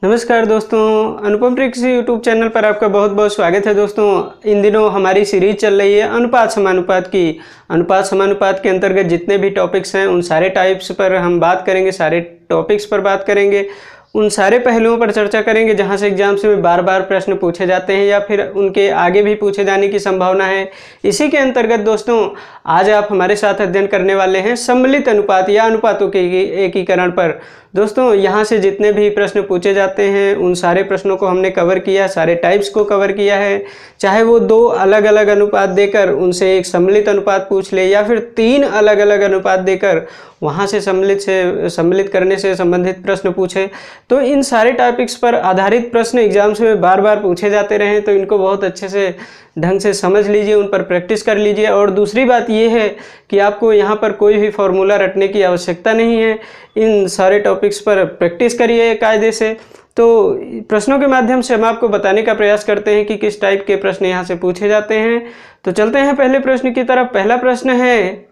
नमस्कार दोस्तों, अनुपम tricks YouTube channel पर आपका बहुत बहुत स्वागत है। दोस्तों, इन दिनों हमारी सीरीज चल रही है अनुपात समानुपात की। अनुपात समानुपात के अंतर्गत जितने भी टॉपिक्स हैं उन सारे टाइप्स पर हम बात करेंगे, सारे टॉपिक्स पर बात करेंगे, उन सारे पहलुओं पर चर्चा करेंगे जहां से एग्जाम्स में बार बार प्रश्न पूछे जाते हैं या फिर उनके आगे भी पूछे जाने की संभावना है। इसी के अंतर्गत दोस्तों आज आप हमारे साथ अध्ययन करने वाले हैं सम्मिलित अनुपात या अनुपातों के एकीकरण पर। दोस्तों यहाँ से जितने भी प्रश्न पूछे जाते हैं उन सारे प्रश्नों को हमने कवर किया, सारे टाइप्स को कवर किया है। चाहे वो दो अलग अलग अनुपात देकर उनसे एक सम्मिलित अनुपात पूछ ले या फिर तीन अलग अलग अनुपात देकर वहाँ से सम्मिलित करने से संबंधित प्रश्न पूछे, तो इन सारे टॉपिक्स पर आधारित प्रश्न एग्जाम्स में बार बार पूछे जाते रहे। तो इनको बहुत अच्छे से ढंग से समझ लीजिए, उन पर प्रैक्टिस कर लीजिए। और दूसरी बात ये है कि आपको यहाँ पर कोई भी फॉर्मूला रटने की आवश्यकता नहीं है। इन सारे टॉपिक्स पर प्रैक्टिस करिए कायदे से। तो प्रश्नों के माध्यम से हम आपको बताने का प्रयास करते हैं कि किस टाइप के प्रश्न यहाँ से पूछे जाते हैं। तो चलते हैं पहले प्रश्न की तरफ। पहला प्रश्न है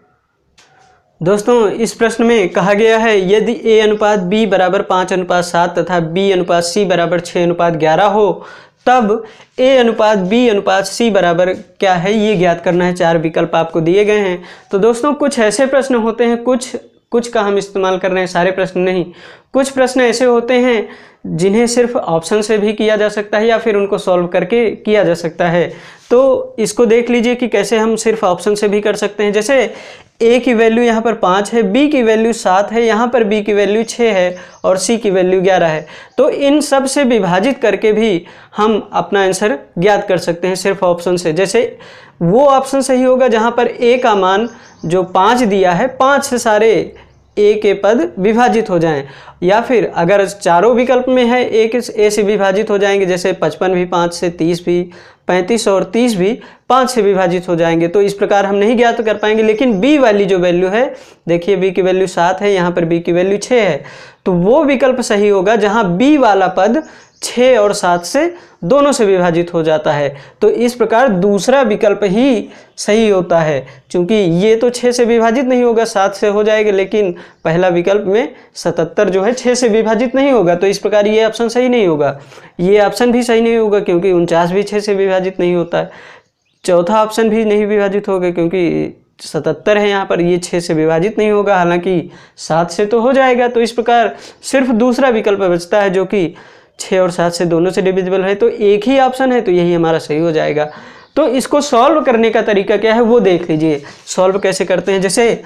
दोस्तों, इस प्रश्न में कहा गया है यदि a अनुपात b बराबर 5:7 तथा b अनुपात c बराबर 6:11 हो तब a अनुपात b अनुपात c बराबर क्या है, ये ज्ञात करना है। चार विकल्प आपको दिए गए हैं। तो दोस्तों कुछ ऐसे प्रश्न होते हैं, कुछ का हम इस्तेमाल कर रहे हैं, सारे प्रश्न नहीं। कुछ प्रश्न ऐसे होते हैं जिन्हें सिर्फ ऑप्शन से भी किया जा सकता है या फिर उनको सॉल्व करके किया जा सकता है। तो इसको देख लीजिए कि कैसे हम सिर्फ ऑप्शन से भी कर सकते हैं। जैसे a की वैल्यू यहाँ पर 5 है, b की वैल्यू 7 है, यहाँ पर b की वैल्यू 6 है और c की वैल्यू 11 है। तो इन सब से विभाजित करके भी हम अपना आंसर ज्ञात कर सकते हैं सिर्फ ऑप्शन से। जैसे वो ऑप्शन सही होगा जहाँ पर a का मान जो 5 दिया है, 5 से सारे a के पद विभाजित हो जाएं, या फिर अगर चारों विकल्प में है a से विभाजित हो जाएंगे, जैसे 55 भी 5 से, 30 भी, 35 और 30 भी 5 से विभाजित हो जाएंगे। तो इस प्रकार हम नहीं ज्ञात कर पाएंगे। लेकिन b वाली जो वैल्यू है, देखिए b की वैल्यू 7 है, यहाँ पर b की वैल्यू 6 है, तो वो विकल्प सही होगा जहाँ b वाला पद 6 और 7 से दोनों से विभाजित हो जाता है। तो इस प्रकार दूसरा विकल्प ही सही होता है, क्योंकि ये तो 6 से विभाजित नहीं होगा, 7 से हो जाएगा, लेकिन पहला विकल्प में 77 जो है 6 से विभाजित नहीं होगा। तो इस प्रकार ये ऑप्शन सही नहीं होगा। ये ऑप्शन भी सही नहीं होगा क्योंकि 49 भी 6 से विभाजित नहीं होता है। चौथा ऑप्शन भी नहीं विभाजित होगा क्योंकि 77 है यहाँ पर, ये 6 से विभाजित नहीं होगा, हालांकि 7 से तो हो जाएगा। तो इस प्रकार सिर्फ दूसरा विकल्प बचता है जो कि 6 और 7 से दोनों से डिविजिबल है। तो एक ही ऑप्शन है, तो यही हमारा सही हो जाएगा। तो इसको सॉल्व करने का तरीका क्या है वो देख लीजिए। सॉल्व कैसे करते हैं, जैसे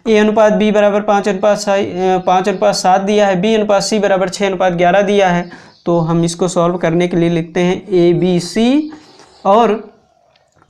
a अनुपात b बराबर 5:7 दिया है, b अनुपात c बराबर 6:11 दिया है। तो हम इसको सॉल्व करने के लिए लिखते हैं a b c और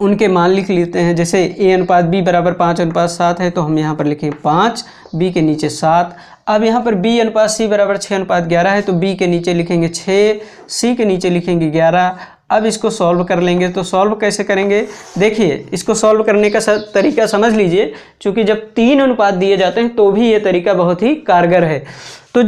उनके मान लिख लेते हैं। जैसे a अनुपात b बराबर 5:7 है, तो हम यहाँ पर लिखेंगे 5, b के नीचे 7। अब यहाँ पर b अनुपात c बराबर 6:11 है, तो b के नीचे लिखेंगे 6, c के नीचे लिखेंगे 11। अब इसको सॉल्व कर लेंगे। तो सॉल्व कैसे करेंगे, देखिए इसको सॉल्व करने का तरीका समझ लीजिए, क्योंकि जब 3 अनुपात दिए जाते हैं तो भी ये तरीका बहुत ही कारगर है। तो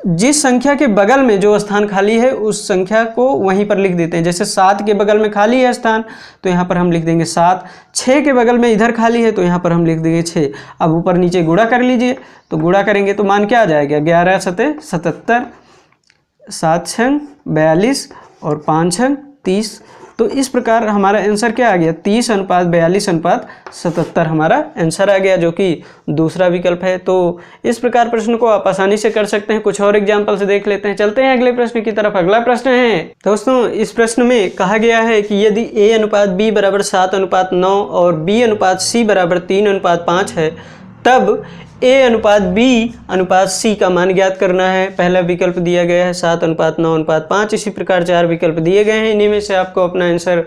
जिस संख्या के बगल में जो स्थान खाली है उस संख्या को वहीं पर लिख देते हैं। जैसे 7 के बगल में खाली है स्थान, तो यहाँ पर हम लिख देंगे 7। 6 के बगल में इधर खाली है, तो यहाँ पर हम लिख देंगे 6। अब ऊपर नीचे गुणा कर लीजिए, तो गुणा करेंगे तो मान क्या आ जाएगा, 11 सते 77, 7 छंग 42 और 5 छंग 30। तो इस प्रकार हमारा आंसर क्या आ गया, 30:42:77 हमारा आंसर आ गया, जो कि दूसरा विकल्प है। तो इस प्रकार प्रश्न को आप आसानी से कर सकते हैं। कुछ और एग्जाम्पल से देख लेते हैं। चलते हैं अगले प्रश्न की तरफ। अगला प्रश्न है दोस्तों, इस प्रश्न में कहा गया है कि यदि a अनुपात b बराबर 7:9 और b अनुपात c बराबर 3:5 है तब a अनुपात b अनुपात c का मान ज्ञात करना है। पहला विकल्प दिया गया है 7:9:5। इसी प्रकार चार विकल्प दिए गए हैं, इन्हीं में से आपको अपना आंसर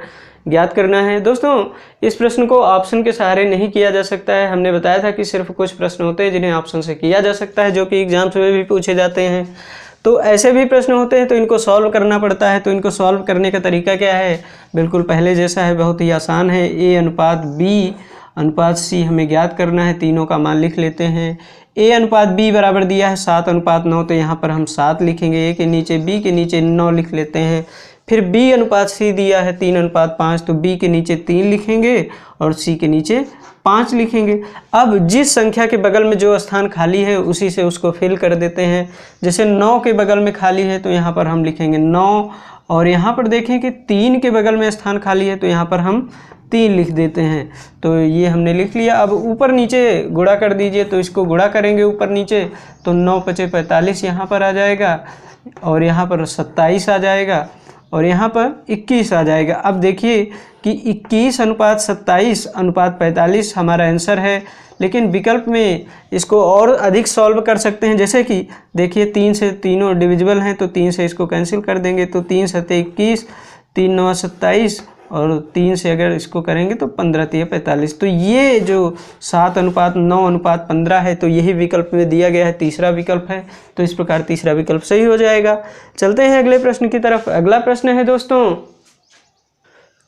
ज्ञात करना है। दोस्तों इस प्रश्न को ऑप्शन के सहारे नहीं किया जा सकता है। हमने बताया था कि सिर्फ कुछ प्रश्न होते हैं जिन्हें ऑप्शन से किया जा सकता है, जो कि एग्जाम्स में भी पूछे जाते हैं। तो ऐसे भी प्रश्न होते हैं तो इनको सॉल्व करना पड़ता है। तो इनको सॉल्व करने का तरीका क्या है, बिल्कुल पहले जैसा है, बहुत ही आसान है। a अनुपात b अनुपात c हमें ज्ञात करना है। तीनों का मान लिख लेते हैं। a अनुपात b बराबर दिया है 7:9, तो यहाँ पर हम 7 लिखेंगे। a के नीचे b के नीचे 9 लिख लेते हैं। फिर B अनुपात C दिया है 3:5, तो B के नीचे 3 लिखेंगे और C के नीचे 5 लिखेंगे। अब जिस संख्या के बगल में जो स्थान खाली है उसी से उसको फिल कर देते हैं। जैसे 9 के बगल में खाली है तो यहाँ पर हम लिखेंगे 9, और यहाँ पर देखें कि 3 के बगल में स्थान खाली है तो यहाँ पर हम 3 लिख देते हैं। तो ये हमने लिख लिया। अब ऊपर नीचे गुणा कर दीजिए, तो इसको गुणा करेंगे ऊपर नीचे, तो 9×5 = 45 यहाँ पर आ जाएगा, और यहाँ पर 27 आ जाएगा, और यहाँ पर 21 आ जाएगा। अब देखिए कि 21:27:45 हमारा आंसर है। लेकिन विकल्प में इसको और अधिक सॉल्व कर सकते हैं। जैसे कि देखिए 3 से तीनों डिविजिबल हैं, तो 3 से इसको कैंसिल कर देंगे, तो 3 × 7 = 21, 3 × 9 = 27, और 3 से अगर इसको करेंगे तो 15 × 3 = 45। तो ये जो 7:9:15 है, तो यही विकल्प में दिया गया है, तीसरा विकल्प है। तो इस प्रकार तीसरा विकल्प सही हो जाएगा। चलते हैं अगले प्रश्न की तरफ। अगला प्रश्न है दोस्तों,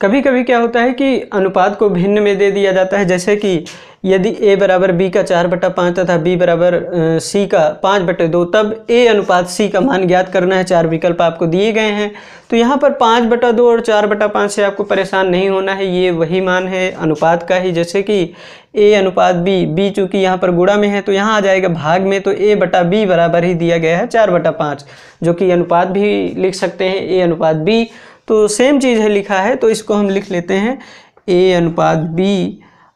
कभी कभी क्या होता है कि अनुपात को भिन्न में दे दिया जाता है। जैसे कि यदि A = B का 4/5 तथा B = C का 5/2, तब A अनुपात C का मान ज्ञात करना है। 4 विकल्प आपको दिए गए हैं। तो यहाँ पर 5/2 और 4/5 से आपको परेशान नहीं होना है, ये वही मान है अनुपात का ही। जैसे कि A अनुपात B चूँकि यहाँ पर गुणा में है तो यहाँ आ जाएगा भाग में, तो A/B बराबर ही दिया गया है 4/5, जो कि अनुपात भी लिख सकते हैं A अनुपात B। तो सेम चीज़ है लिखा है, तो इसको हम लिख लेते हैं A अनुपात B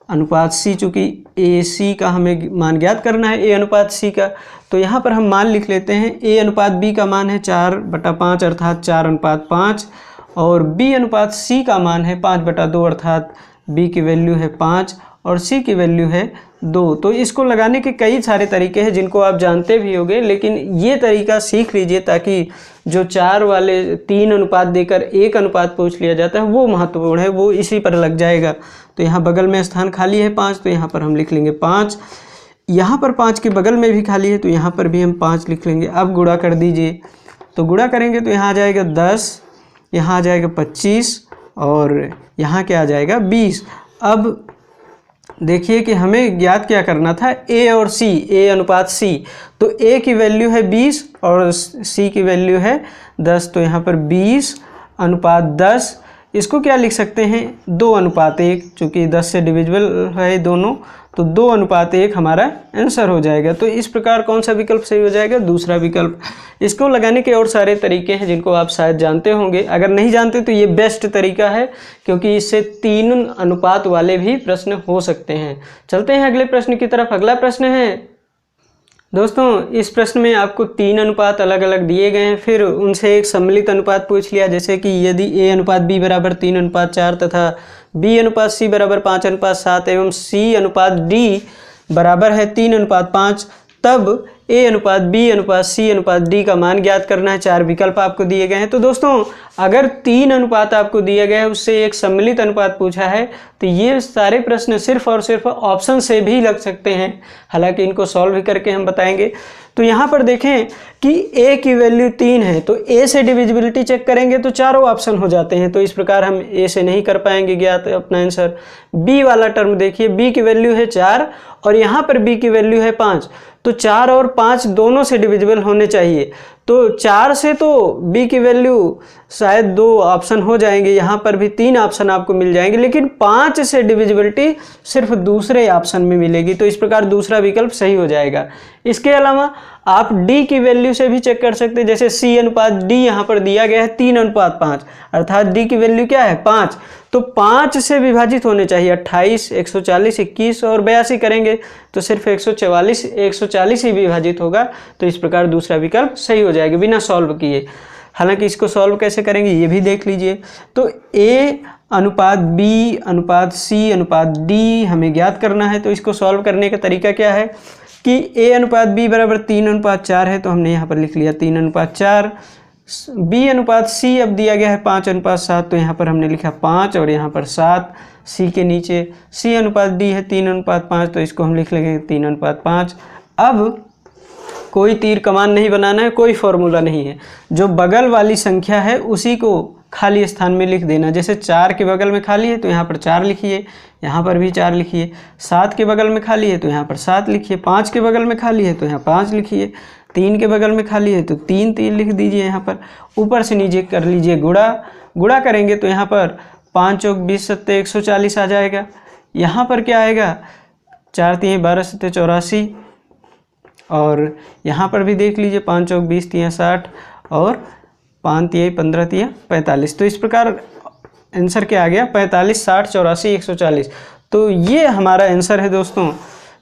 अनुपात C, चूँकि AC का हमें मान ज्ञात करना है A अनुपात C का। तो यहाँ पर हम मान लिख लेते हैं। A अनुपात B का मान है 4/5 अर्थात 4:5, और B अनुपात C का मान है 5/2 अर्थात B की वैल्यू है 5 और C की वैल्यू है 2। तो इसको लगाने के कई सारे तरीके हैं जिनको आप जानते भी होंगे, लेकिन ये तरीका सीख लीजिए ताकि जो 4 वाले 3 अनुपात देकर 1 अनुपात पूछ लिया जाता है वो महत्वपूर्ण है, वो इसी पर लग जाएगा। तो यहाँ बगल में स्थान खाली है 5, तो यहाँ पर हम लिख लेंगे 5। यहाँ पर 5 के बगल में भी खाली है तो यहाँ पर भी हम 5 लिख लेंगे। अब गुणा कर दीजिए, तो गुणा करेंगे तो यहाँ आ जाएगा 10, यहाँ आ जाएगा 25, और यहाँ क्या आ जाएगा 20। अब देखिए कि हमें ज्ञात क्या करना था, A और C, A अनुपात C। तो A की वैल्यू है 20 और C की वैल्यू है 10, तो यहाँ पर 20:10। इसको क्या लिख सकते हैं 2:1, चूँकि 10 से डिविजिबल है दोनों, तो 2:1 हमारा आंसर हो जाएगा। तो इस प्रकार कौन सा विकल्प सही हो जाएगा, दूसरा विकल्प। इसको लगाने के और सारे तरीके हैं जिनको आप शायद जानते होंगे। अगर नहीं जानते तो ये बेस्ट तरीका है, क्योंकि इससे 3 अनुपात वाले भी प्रश्न हो सकते हैं। चलते हैं अगले प्रश्न की तरफ। अगला प्रश्न है दोस्तों, इस प्रश्न में आपको 3 अनुपात अलग अलग दिए गए हैं, फिर उनसे एक सम्मिलित अनुपात पूछ लिया। जैसे कि यदि A अनुपात B = 3:4 तथा B अनुपात C = 5:7 एवं C अनुपात D बराबर है 3:5, तब A अनुपात B अनुपात C अनुपात D का मान ज्ञात करना है। 4 विकल्प आपको दिए गए हैं। तो दोस्तों अगर 3 अनुपात आपको दिया गया है, उससे एक सम्मिलित अनुपात पूछा है, तो ये सारे प्रश्न सिर्फ और सिर्फ ऑप्शन से भी लग सकते हैं। हालांकि इनको सॉल्व भी करके हम बताएंगे। तो यहाँ पर देखें कि A की वैल्यू 3 है, तो A से डिविजिबिलिटी चेक करेंगे तो चारों ऑप्शन हो जाते हैं। तो इस प्रकार हम A से नहीं कर पाएंगे ज्ञात अपना आंसर। B वाला टर्म देखिए, B की वैल्यू है 4 और यहाँ पर B की वैल्यू है 5, तो 4 और 5 दोनों से डिविजिबल होने चाहिए। तो 4 से तो B की वैल्यू शायद 2 ऑप्शन हो जाएंगे, यहाँ पर भी 3 ऑप्शन आपको मिल जाएंगे, लेकिन 5 से डिविजिबिलिटी सिर्फ दूसरे ऑप्शन में मिलेगी। तो इस प्रकार दूसरा विकल्प सही हो जाएगा। इसके अलावा आप D की वैल्यू से भी चेक कर सकते हैं। जैसे C अनुपात D यहाँ पर दिया गया है 3:5, अर्थात D की वैल्यू क्या है 5, तो 5 से विभाजित होने चाहिए। 28, 140, 21 और 82 करेंगे तो सिर्फ 140 ही विभाजित होगा। तो इस प्रकार दूसरा विकल्प सही हो जाएगा बिना सॉल्व किए। हालांकि इसको सॉल्व कैसे करेंगे ये भी देख लीजिए। तो A अनुपात B अनुपात C अनुपात D हमें ज्ञात करना है। तो इसको सॉल्व करने का तरीका क्या है कि A अनुपात B = 3:4 है, तो हमने यहाँ पर लिख लिया 3:4। B अनुपात C अब दिया गया है 5:7, तो यहाँ पर हमने लिखा 5 और यहाँ पर 7 C के नीचे। C अनुपात D है 3:5, तो इसको हम लिख लेंगे 3:5। अब कोई तीर कमान नहीं बनाना है, कोई फॉर्मूला नहीं है। जो बगल वाली संख्या है उसी को खाली स्थान में लिख देना। जैसे 4 के बगल में खाली है तो यहाँ पर 4 लिखिए, यहाँ पर भी 4 लिखिए। 7 के बगल में खाली है तो यहाँ पर 7 लिखिए। 5 के बगल में खाली है तो यहाँ 5 लिखिए। 3 के बगल में खाली है तो 3 3 लिख दीजिए यहाँ पर। ऊपर से नीचे कर लीजिए गुणा, गुणा करेंगे तो यहाँ पर 5 चौक 20 सत्ते 140 आ जाएगा। यहाँ पर क्या आएगा 4 तिहाई 12 सत्ते 84, और यहाँ पर भी देख लीजिए 5 चौक 20 तिहाई 60 और 5 तिहाई 15 तिहाई 45। तो इस प्रकार आंसर क्या आ गया 45 60 84 140। तो ये हमारा आंसर है दोस्तों।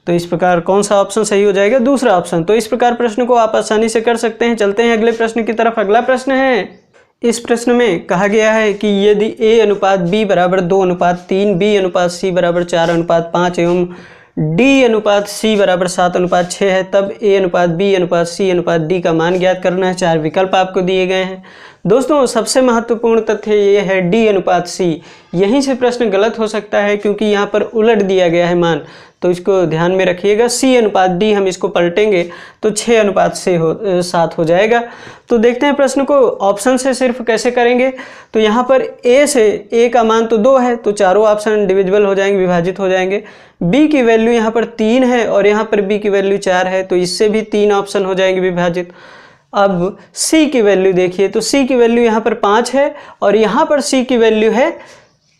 तो इस प्रकार कौन सा ऑप्शन सही हो जाएगा, दूसरा ऑप्शन। तो इस प्रकार प्रश्न को आप आसानी से कर सकते हैं। चलते हैं अगले प्रश्न की तरफ। अगला प्रश्न है, इस प्रश्न में कहा गया है कि यदि A अनुपात B बराबर 2 अनुपात 3, B अनुपात C बराबर 4 अनुपात 5 एवं D अनुपात C बराबर 7 अनुपात 6 है, तब A अनुपात B अनुपात C अनुपात D का मान ज्ञात करना है। 4 विकल्प आपको दिए गए हैं। दोस्तों सबसे महत्वपूर्ण तथ्य ये है D अनुपात C। यहीं से प्रश्न गलत हो सकता है क्योंकि यहाँ पर उलट दिया गया है मान, तो इसको ध्यान में रखिएगा। C अनुपात D हम इसको पलटेंगे तो 6 अनुपात 7 हो जाएगा। तो देखते हैं प्रश्न को ऑप्शन से सिर्फ कैसे करेंगे। तो यहाँ पर A से A का मान तो 2 है तो चारों ऑप्शन डिविजिबल हो जाएंगे, विभाजित हो जाएंगे। B की वैल्यू यहाँ पर 3 है और यहाँ पर B की वैल्यू 4 है तो इससे भी 3 ऑप्शन हो जाएंगे विभाजित। अब C की वैल्यू देखिए तो C की वैल्यू यहाँ पर 5 है और यहाँ पर C की वैल्यू है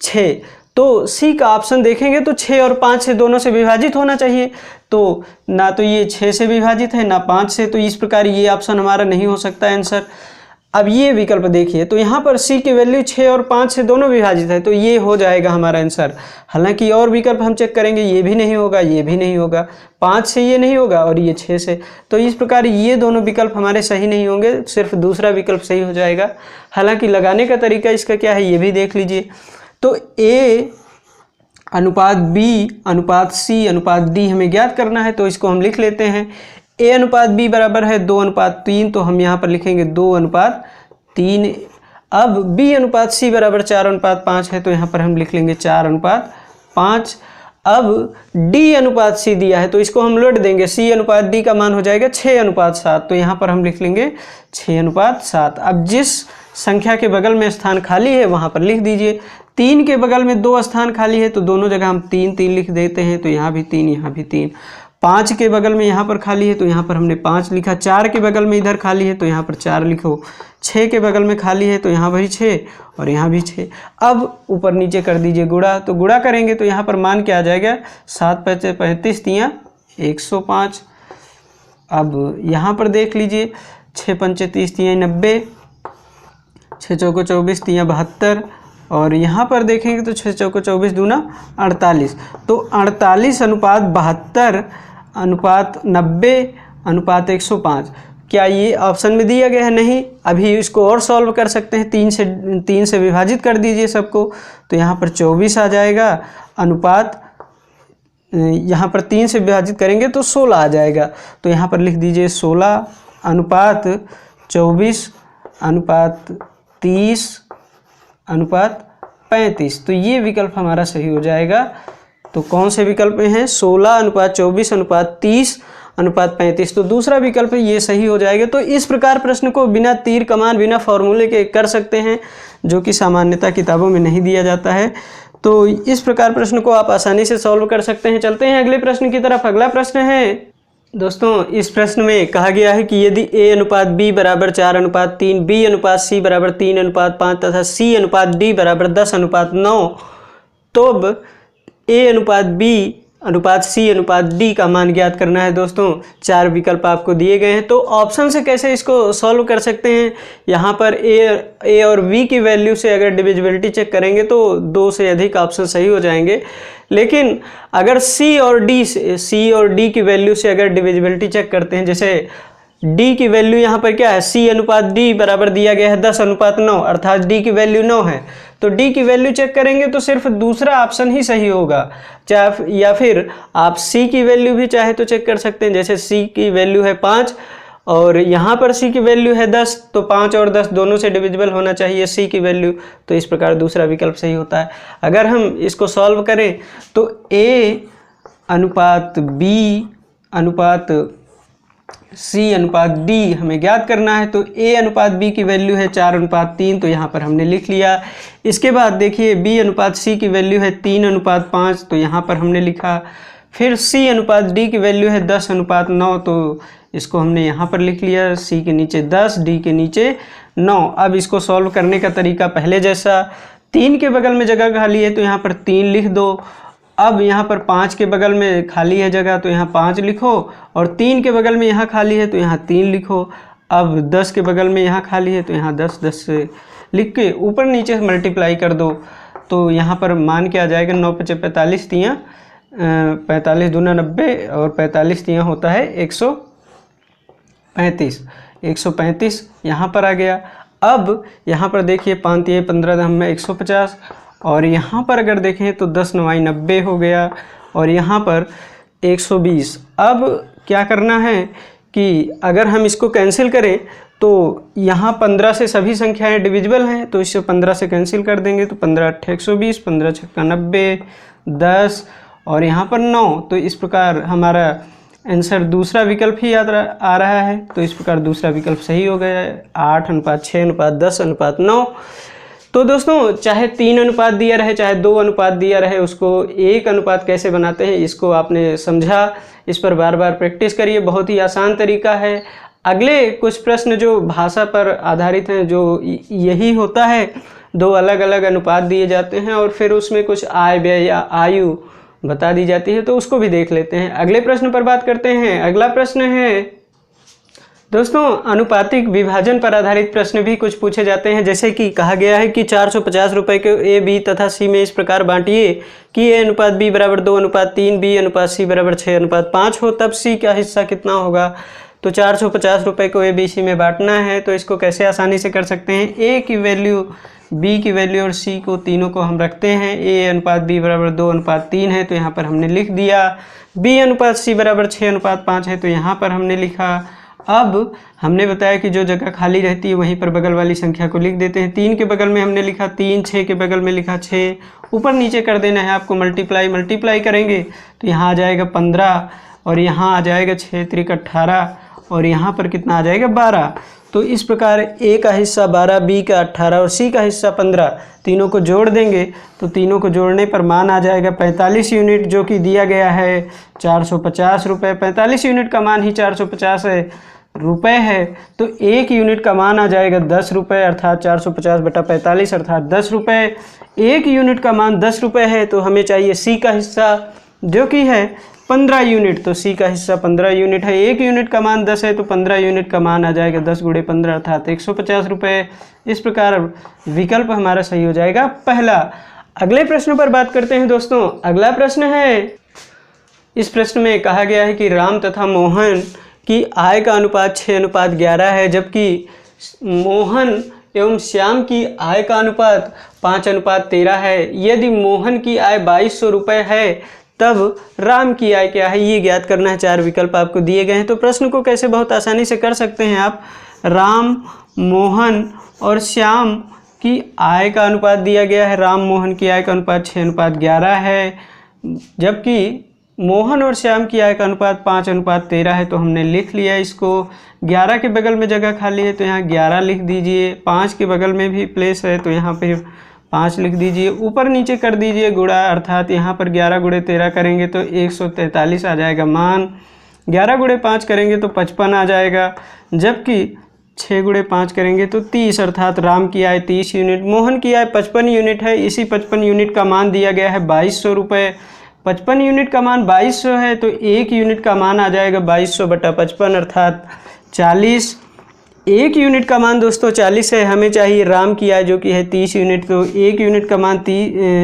6। तो C का ऑप्शन देखेंगे तो 6 और 5 से दोनों से विभाजित होना चाहिए। तो ना तो ये 6 से विभाजित है ना 5 से, तो इस प्रकार ये ऑप्शन हमारा नहीं हो सकता आंसर। अब ये विकल्प देखिए तो यहाँ पर C की वैल्यू 6 और 5 से दोनों विभाजित है तो ये हो जाएगा हमारा आंसर। हालांकि और विकल्प हम चेक करेंगे, ये भी नहीं होगा, ये भी नहीं होगा, 5 से ये नहीं होगा और ये 6 से। तो इस प्रकार ये दोनों विकल्प हमारे सही नहीं होंगे, सिर्फ दूसरा विकल्प सही हो जाएगा। हालांकि लगाने का तरीका इसका क्या है ये भी देख लीजिए। तो A अनुपात B अनुपात C अनुपात D हमें ज्ञात करना है तो इसको हम लिख लेते हैं। A अनुपात B बराबर है 2 अनुपात 3 तो हम यहाँ पर लिखेंगे 2 अनुपात 3। अब B अनुपात C बराबर 4 अनुपात 5 है तो यहाँ पर हम लिख लेंगे 4 अनुपात 5। अब D अनुपात C दिया है तो इसको हम उलट देंगे, C अनुपात D का मान हो जाएगा 6 अनुपात 7 तो यहाँ पर हम लिख लेंगे 6 अनुपात 7। अब जिस संख्या के बगल में स्थान खाली है वहाँ पर लिख दीजिए। 3 के बगल में 2 स्थान खाली है तो दोनों जगह हम 3 3 लिख देते हैं तो यहाँ भी 3 यहाँ भी 3। 5 के बगल में यहाँ पर खाली है तो यहाँ पर हमने 5 लिखा। 4 के बगल में इधर खाली है तो यहाँ पर 4 लिखो। 6 के बगल में खाली है तो यहाँ भी 6 और यहाँ भी 6। अब ऊपर नीचे कर दीजिए गुणा, तो गुणा करेंगे तो यहाँ पर मान क्या आ जाएगा 7 5 35 तियाँ 105। अब यहाँ पर देख लीजिए 6 5 30 तियाँ 90, 6 चौको 24 तियाँ 72 और यहाँ पर देखेंगे तो 6 चौको 24 दूना 48। तो 48 अनुपात 72 अनुपात 90 अनुपात 105 क्या ये ऑप्शन में दिया गया है? नहीं। अभी इसको और सॉल्व कर सकते हैं, 3 से विभाजित कर दीजिए सबको तो यहाँ पर 24 आ जाएगा अनुपात, यहाँ पर 3 से विभाजित करेंगे तो 16 आ जाएगा। तो यहाँ पर लिख दीजिए 16 अनुपात 24 अनुपात 30 अनुपात 35। तो ये विकल्प हमारा सही हो जाएगा। तो कौन से विकल्प में है? 16 अनुपात 24 अनुपात 30 अनुपात 35। तो दूसरा विकल्प है ये सही हो जाएगा। तो इस प्रकार प्रश्न को बिना तीर कमान बिना फॉर्मूले के कर सकते हैं, जो कि सामान्यतः किताबों में नहीं दिया जाता है। तो इस प्रकार प्रश्न को आप आसानी से सॉल्व कर सकते हैं। चलते हैं अगले प्रश्न की तरफ। अगला प्रश्न है दोस्तों, इस प्रश्न में कहा गया है कि यदि A अनुपात B बराबर 4 अनुपात 3, B अनुपात C बराबर 3 अनुपात 5 तथा C अनुपात D बराबर 10 अनुपात 9, तो अब A अनुपात B अनुपात C अनुपात D का मान ज्ञात करना है। दोस्तों 4 विकल्प आपको दिए गए हैं। तो ऑप्शन से कैसे इसको सॉल्व कर सकते हैं? यहाँ पर A और B की वैल्यू से अगर डिविजिबिलिटी चेक करेंगे तो 2 से अधिक ऑप्शन सही हो जाएंगे। लेकिन अगर C और D की वैल्यू से अगर डिविजिबिलिटी चेक करते हैं, जैसे D की वैल्यू यहाँ पर क्या है? C अनुपात D बराबर दिया गया है 10 अनुपात 9, अर्थात D की वैल्यू 9 है। तो D की वैल्यू चेक करेंगे तो सिर्फ दूसरा ऑप्शन ही सही होगा। चाहे या फिर आप C की वैल्यू भी चाहे तो चेक कर सकते हैं। जैसे C की वैल्यू है 5 और यहाँ पर C की वैल्यू है 10, तो 5 और 10 दोनों से डिविजिबल होना चाहिए C की वैल्यू। तो इस प्रकार दूसरा विकल्प सही होता है। अगर हम इसको सॉल्व करें तो A अनुपात B अनुपात C अनुपात D हमें ज्ञात करना है। तो A अनुपात B की वैल्यू है 4 अनुपात 3, तो यहाँ पर हमने लिख लिया। इसके बाद देखिए B अनुपात C की वैल्यू है 3 अनुपात 5, तो यहाँ पर हमने लिखा। फिर C अनुपात D की वैल्यू है 10:9, तो इसको हमने यहाँ पर लिख लिया, C के नीचे 10, D के नीचे 9। अब इसको सॉल्व करने का तरीका पहले जैसा, 3 के बगल में जगह खाली है तो यहाँ पर 3 लिख दो। अब यहाँ पर 5 के बगल में खाली है जगह तो यहाँ 5 लिखो, और 3 के बगल में यहाँ खाली है तो यहाँ 3 लिखो। अब 10 के बगल में यहाँ खाली है तो यहाँ 10 से लिख के ऊपर नीचे मल्टीप्लाई कर दो, तो यहाँ पर मान के आ जाएगा 9 × 5 = 45, 45 दूना 90, और 45 तियाँ होता है 135, 135 यहाँ पर आ गया। अब यहाँ पर देखिए 5 तिये 15 दम में 150, और यहाँ पर अगर देखें तो 10 × 9 = 90 हो गया, और यहाँ पर 120। अब क्या करना है कि अगर हम इसको कैंसिल करें तो यहाँ 15 से सभी संख्याएं डिविजिबल हैं, तो इससे 15 से कैंसिल कर देंगे तो 15 × 8 = 120, 15 × 6 = 90, 10 और यहाँ पर 9। तो इस प्रकार हमारा आंसर दूसरा विकल्प ही आ रहा है, तो इस प्रकार दूसरा विकल्प सही हो गया है, 8:6:10:9। तो दोस्तों चाहे 3 अनुपात दिया रहे चाहे 2 अनुपात दिया रहे, उसको 1 अनुपात कैसे बनाते हैं इसको आपने समझा, इस पर बार बार प्रैक्टिस करिए, बहुत ही आसान तरीका है। अगले कुछ प्रश्न जो भाषा पर आधारित हैं, जो यही होता है, 2 अलग अलग अनुपात दिए जाते हैं और फिर उसमें कुछ आय व्यय या आयु बता दी जाती है, तो उसको भी देख लेते हैं। अगले प्रश्न पर बात करते हैं। अगला प्रश्न है दोस्तों, अनुपातिक विभाजन पर आधारित प्रश्न भी कुछ पूछे जाते हैं, जैसे कि कहा गया है कि 450 रुपये को A, B तथा C में इस प्रकार बांटिए कि A अनुपात B = 2:3, B अनुपात C = 6:5 हो, तब C का हिस्सा कितना होगा। तो 450 रुपये को A, B, C में बांटना है, तो इसको कैसे आसानी से कर सकते हैं। A की वैल्यू, B की वैल्यू और C को, तीनों को हम रखते हैं। A अनुपात B = 2:3 है, तो यहाँ पर हमने लिख दिया। B अनुपात C = 6:5 है, तो यहाँ पर हमने लिखा। अब हमने बताया कि जो जगह खाली रहती है वहीं पर बगल वाली संख्या को लिख देते हैं। 3 के बगल में हमने लिखा 3, 6 के बगल में लिखा 6, ऊपर नीचे कर देना है आपको, मल्टीप्लाई करेंगे तो यहाँ आ जाएगा 15, और यहाँ आ जाएगा 6 × 3 = 18, और यहाँ पर कितना आ जाएगा 12। तो इस प्रकार A का हिस्सा 12, B का 18 और C का हिस्सा 15, तीनों को जोड़ देंगे तो तीनों को जोड़ने पर मान आ जाएगा 45 यूनिट, जो कि दिया गया है 450 रुपये। 45 यूनिट का मान ही 450 रुपये है, तो 1 यूनिट का मान आ जाएगा 10 रुपये, अर्थात 450/45 अर्थात 10 रुपये। 1 यूनिट का मान 10 रुपये है, तो हमें चाहिए C का हिस्सा जो कि है 15 यूनिट, तो C का हिस्सा 15 यूनिट है। 1 यूनिट का मान 10 है, तो 15 यूनिट का मान आ जाएगा 10 × 15 अर्थात 150 रुपये। इस प्रकार विकल्प हमारा सही हो जाएगा पहला। अगले प्रश्न पर बात करते हैं दोस्तों। अगला प्रश्न है, इस प्रश्न में कहा गया है कि राम तथा मोहन की आय का अनुपात 6:11 है, जबकि मोहन एवं श्याम की आय का अनुपात 5:13 है। यदि मोहन की आय 2200 रुपये है, तब राम की आय क्या है, ये ज्ञात करना है। 4 विकल्प आपको दिए गए हैं, तो प्रश्न को कैसे बहुत आसानी से कर सकते हैं आप। राम, मोहन और श्याम की आय का अनुपात दिया गया है। राम मोहन की आय का अनुपात 6:11 है, जबकि मोहन और श्याम की आय का अनुपात 5:13 है, तो हमने लिख लिया इसको। 11 के बगल में जगह खाली है तो यहाँ 11 लिख दीजिए। 5 के बगल में भी प्लेस है तो यहाँ पे 5 लिख दीजिए। ऊपर नीचे कर दीजिए गुणा, अर्थात यहाँ पर 11 × 13 करेंगे तो 143 आ जाएगा मान। 11 × 5 करेंगे तो 55 आ जाएगा, जबकि 6 × 5 करेंगे तो 30, अर्थात राम की आय 30 यूनिट, मोहन की आय 55 यूनिट है। इसी 55 यूनिट का मान दिया गया है 2200 रुपये। 55 यूनिट का मान 2200 है, तो 1 यूनिट का मान आ जाएगा 2200/55 अर्थात 40। 1 यूनिट का मान दोस्तों 40 है, हमें चाहिए राम की आय जो कि है 30 यूनिट, तो 1 यूनिट का मान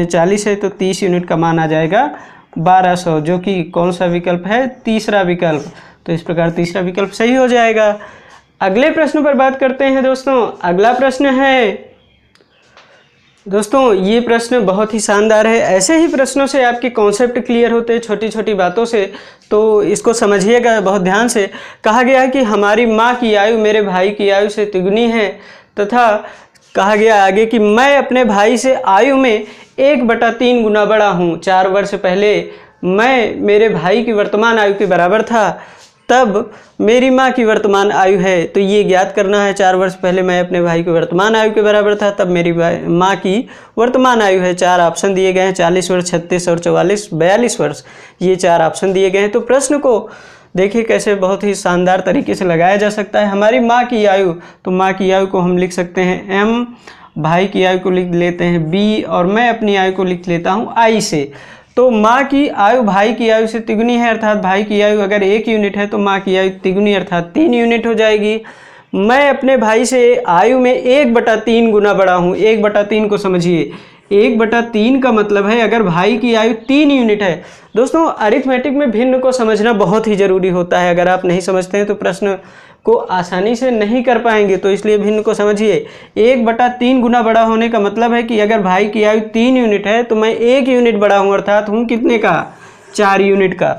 40 है, तो 30 यूनिट का मान आ जाएगा 1200, जो कि कौन सा विकल्प है, तीसरा विकल्प। तो इस प्रकार तीसरा विकल्प सही हो जाएगा। अगले प्रश्न पर बात करते हैं दोस्तों। अगला प्रश्न है दोस्तों, ये प्रश्न बहुत ही शानदार है। ऐसे ही प्रश्नों से आपके कॉन्सेप्ट क्लियर होते हैं, छोटी छोटी बातों से, तो इसको समझिएगा बहुत ध्यान से। कहा गया है कि हमारी माँ की आयु मेरे भाई की आयु से तिगुनी है, तथा कहा गया आगे कि मैं अपने भाई से आयु में 1/3 गुना बड़ा हूँ। 4 वर्ष पहले मैं मेरे भाई की वर्तमान आयु के बराबर था, तब मेरी माँ की वर्तमान आयु है, तो ये ज्ञात करना है। 4 वर्ष पहले मैं अपने भाई की वर्तमान आयु के बराबर था, तब मेरी माँ की वर्तमान आयु है। 4 ऑप्शन दिए गए हैं, 40 वर्ष, 36 और 42 वर्ष, ये 4 ऑप्शन दिए गए हैं। तो प्रश्न को देखिए कैसे बहुत ही शानदार तरीके से लगाया जा सकता है। हमारी माँ की आयु, तो माँ की आयु को हम लिख सकते हैं m, भाई की आयु को लिख लेते हैं b, और मैं अपनी आयु को लिख लेता हूँ I से। तो माँ की आयु भाई की आयु से तिगुनी है, अर्थात भाई की आयु अगर 1 यूनिट है तो माँ की आयु तिगुनी अर्थात 3 यूनिट हो जाएगी। मैं अपने भाई से आयु में 1/3 गुना बड़ा हूँ। 1/3 को समझिए, 1/3 का मतलब है अगर भाई की आयु 3 यूनिट है। दोस्तों अरिथमेटिक में भिन्न को समझना बहुत ही ज़रूरी होता है। अगर आप नहीं समझते हैं तो प्रश्न को आसानी से नहीं कर पाएंगे, तो इसलिए भिन्न को समझिए। 1/3 गुना बड़ा होने का मतलब है कि अगर भाई की आयु 3 यूनिट है तो मैं 1 यूनिट बड़ा हूँ, अर्थात हूँ कितने का, 4 यूनिट का।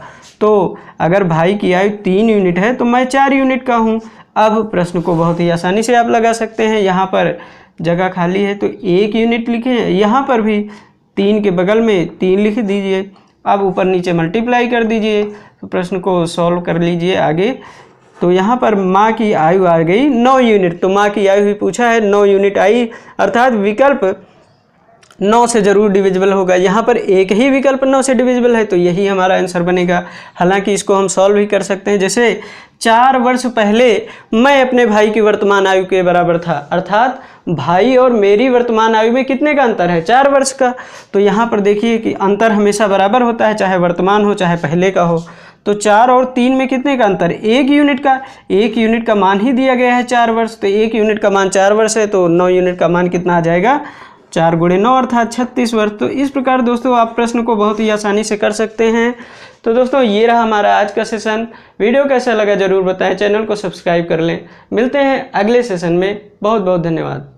तो अगर भाई की आयु 3 यूनिट है तो मैं 4 यूनिट का हूँ। अब प्रश्न को बहुत ही आसानी से आप लगा सकते हैं। यहाँ पर जगह खाली है तो 1 यूनिट लिखें, यहाँ पर भी 3 के बगल में 3 लिख दीजिए। अब ऊपर नीचे मल्टीप्लाई कर दीजिए, तो प्रश्न को सॉल्व कर लीजिए आगे। तो यहाँ पर माँ की आयु आ गई 9 यूनिट, तो माँ की आयु ही पूछा है, 9 यूनिट आई, अर्थात विकल्प 9 से ज़रूर डिविजिबल होगा। यहाँ पर एक ही विकल्प 9 से डिविजिबल है, तो यही हमारा आंसर बनेगा। हालांकि इसको हम सॉल्व भी कर सकते हैं, जैसे 4 वर्ष पहले मैं अपने भाई की वर्तमान आयु के बराबर था, अर्थात भाई और मेरी वर्तमान आयु में कितने का अंतर है, 4 वर्ष का। तो यहाँ पर देखिए कि अंतर हमेशा बराबर होता है, चाहे वर्तमान हो चाहे पहले का हो। तो 4 और 3 में कितने का अंतर, 1 यूनिट का। 1 यूनिट का मान ही दिया गया है 4 वर्ष, तो 1 यूनिट का मान 4 वर्ष है, तो 9 यूनिट का मान कितना आ जाएगा, 4 × 9 अर्थात 36 वर्ष। तो इस प्रकार दोस्तों आप प्रश्न को बहुत ही आसानी से कर सकते हैं। तो दोस्तों ये रहा हमारा आज का सेशन। वीडियो कैसा लगा ज़रूर बताएं, चैनल को सब्सक्राइब कर लें। मिलते हैं अगले सेशन में। बहुत बहुत धन्यवाद।